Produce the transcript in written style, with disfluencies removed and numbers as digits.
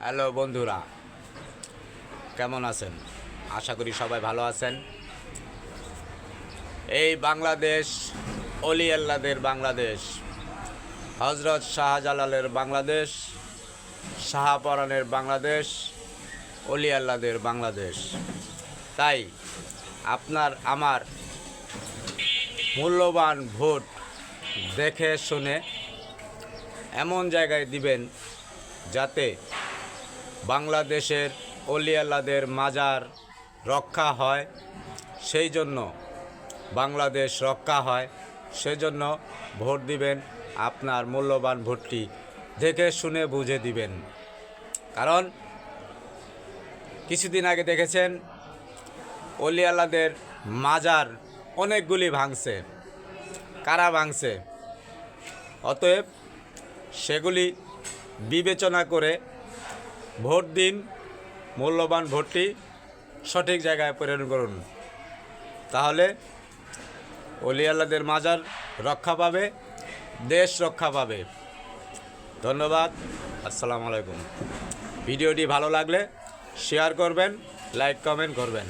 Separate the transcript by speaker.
Speaker 1: Hello বন্ধুরা, কেমন আছেন? আশা করি সবাই ভালো আছেন। এই বাংলাদেশ অলি আল্লাদের বাংলাদেশ, হজরত শাহজালালের বাংলাদেশ, শাহপরানের বাংলাদেশ, অলি আল্লাদের বাংলাদেশ। তাই আপনার আমার মূল্যবান ভোট দেখে শুনে এমন জায়গায় দিবেন যাতে বাংলাদেশের অলি আল্লাদের মাজার রক্ষা হয়, সেই জন্য বাংলাদেশ রক্ষা হয়, সেজন্য ভোট দিবেন। আপনার মূল্যবান ভোটটি দেখে শুনে বুঝে দিবেন। কারণ কিছুদিন আগে দেখেছেন অলি আল্লাদের মাজার অনেকগুলি ভাঙছে। কারা ভাঙছে? অতএব সেগুলি বিবেচনা করে ভোট দিন, মূল্যবান ভোটটি সঠিক জায়গায় প্রেরণ করুন। তাহলে অলি আল্লাদের মাজার রক্ষা পাবে, দেশ রক্ষা পাবে। ধন্যবাদ। আসসালামু আলাইকুম। ভিডিওটি ভালো লাগলে শেয়ার করবেন, লাইক কমেন্ট করবেন।